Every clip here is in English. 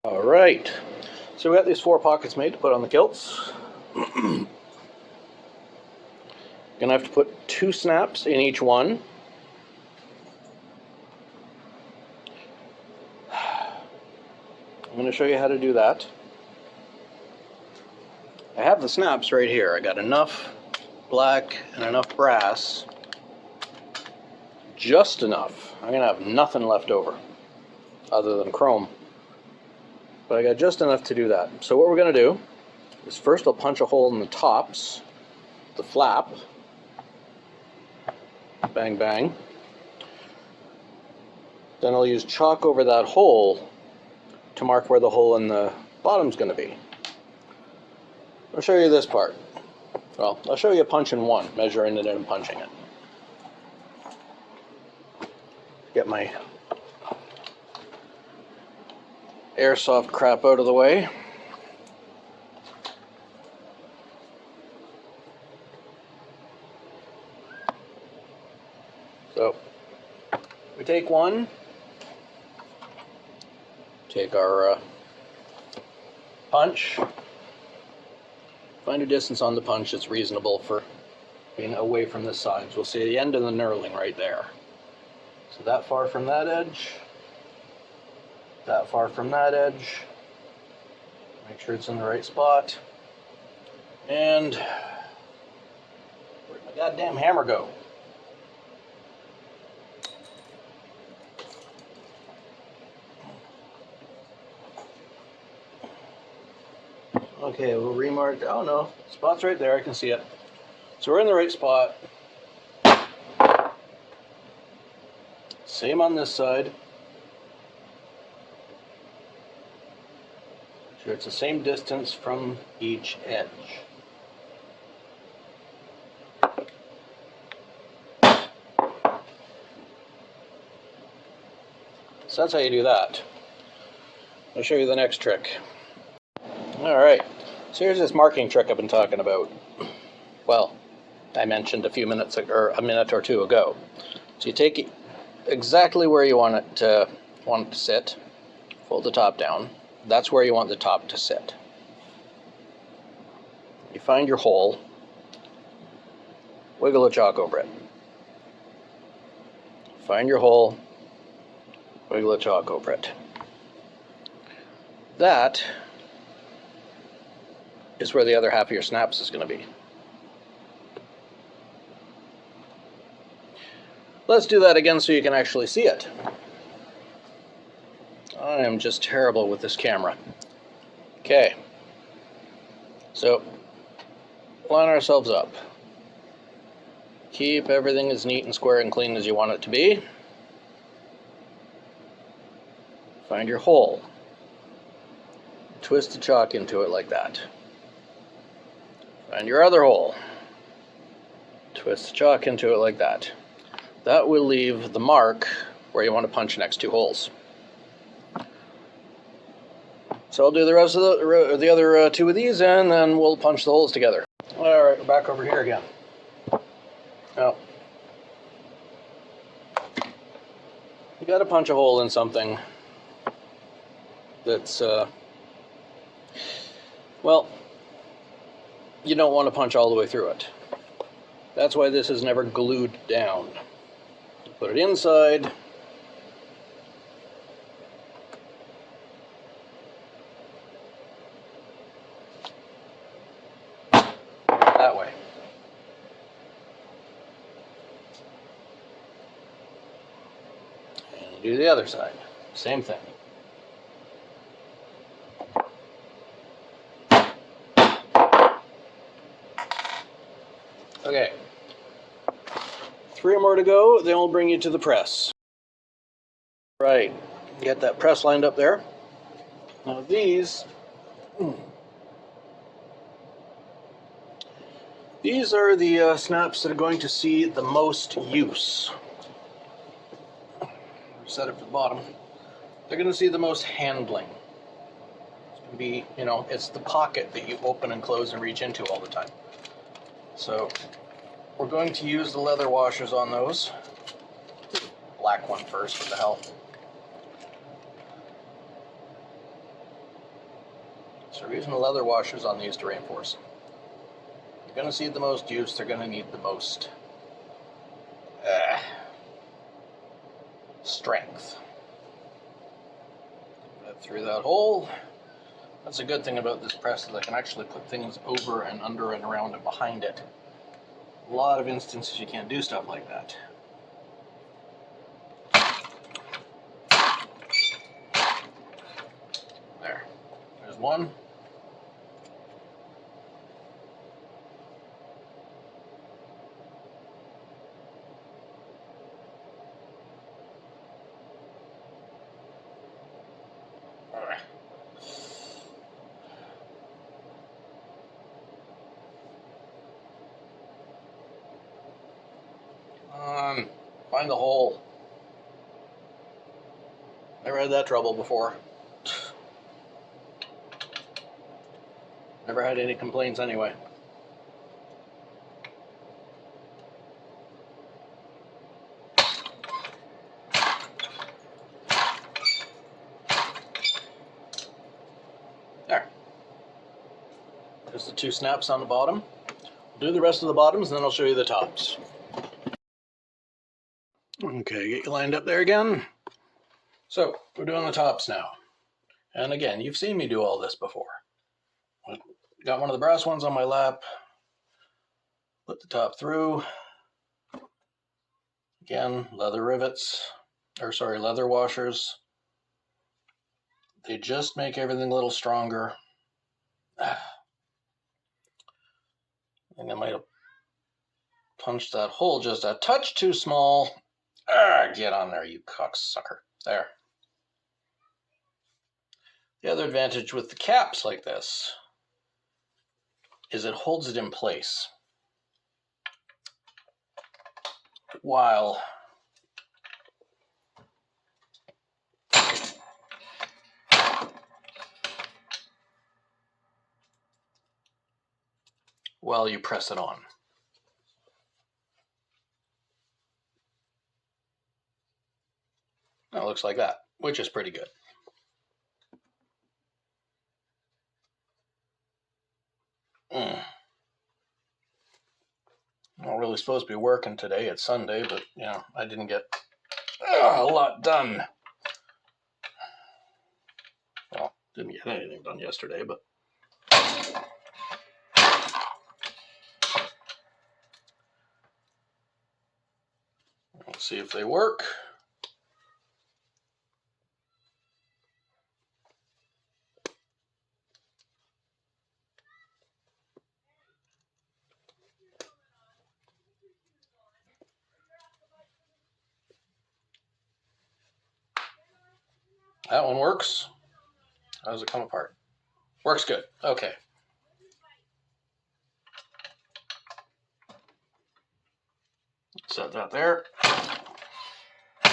All right, so we got these 4 pockets made to put on the kilts. Gonna have to put 2 snaps in each one. I'm going to show you how to do that. I have the snaps right here. I got enough black and enough brass. Just enough. I'm going to have nothing left over other than chrome. But I got just enough to do that. So what we're going to do is first I'll punch a hole in the tops, the flap. Bang, bang. Then I'll use chalk over that hole to mark where the hole in the bottom's going to be. I'll show you this part. Well, I'll show you punching one, measuring it and punching it. Get my airsoft crap out of the way. So we take one, take our punch, find a distance on the punch that's reasonable for being away from the sides. We'll see the end of the knurling right there. So that far from that edge, that far from that edge. Make sure it's in the right spot. And where'd my goddamn hammer go? Okay, we'll remark. Oh no, spot's right there. I can see it. So we're in the right spot. Same on this side. Sure, it's the same distance from each edge. So that's how you do that. I'll show you the next trick. Alright, so here's this marking trick I've been talking about. Well, I mentioned a minute or two ago. So you take it exactly where you want it to sit, fold the top down. That's where you want the top to sit. You find your hole, wiggle a chalk over it. Find your hole, wiggle a chalk over it. That is where the other half of your snaps is going to be. Let's do that again so you can actually see it. I am just terrible with this camera. Okay. So, line ourselves up. Keep everything as neat and square and clean as you want it to be. Find your hole. Twist the chalk into it like that. Find your other hole. Twist the chalk into it like that. That will leave the mark where you want to punch the next 2 holes. So I'll do the rest of the other 2 of these, and then we'll punch the holes together. All right, we're back over here again. Now, you got to punch a hole in something that's, well, you don't want to punch all the way through it. That's why this is never glued down. Put it inside. That way. And do the other side. Same thing. Okay. 3 more to go, then we'll bring you to the press. Right, get that press lined up there. Now these are the snaps that are going to see the most use. Set it for the bottom. They're going to see the most handling. It's going to be, it's the pocket that you open and close and reach into all the time. So we're going to use the leather washers on those. Black one first, what the hell. So we're using the leather washers on these to reinforce them. They're going to see the most use, they're going to need the most strength. Through that hole. That's a good thing about this press, is I can actually put things over and under and around and behind it. A lot of instances you can't do stuff like that. There's one. Find the hole. Never had that trouble before. Never had any complaints anyway. There. There's the two snaps on the bottom. We'll do the rest of the bottoms, and then I'll show you the tops. Okay, get you lined up there again. So, we're doing the tops now. And again, you've seen me do all this before. Got one of the brass ones on my lap. Put the top through. Again, leather rivets, leather washers. They just make everything a little stronger. I think I might have punched that hole just a touch too small. Get on there, you cocksucker. There. The other advantage with the caps like this is it holds it in place while you press it on. It looks like that, which is pretty good. Not really supposed to be working today. It's Sunday, but I didn't get a lot done. Well, didn't get anything done yesterday, but let's see if they work. That one works. How does it come apart? Works good. Okay. Set that there. The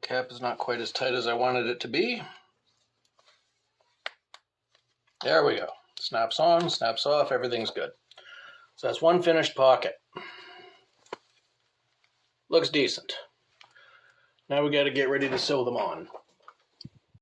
cap is not quite as tight as I wanted it to be. There we go. Snaps on, snaps off, everything's good. So that's one finished pocket. Looks decent. Now we got to get ready to sew them on.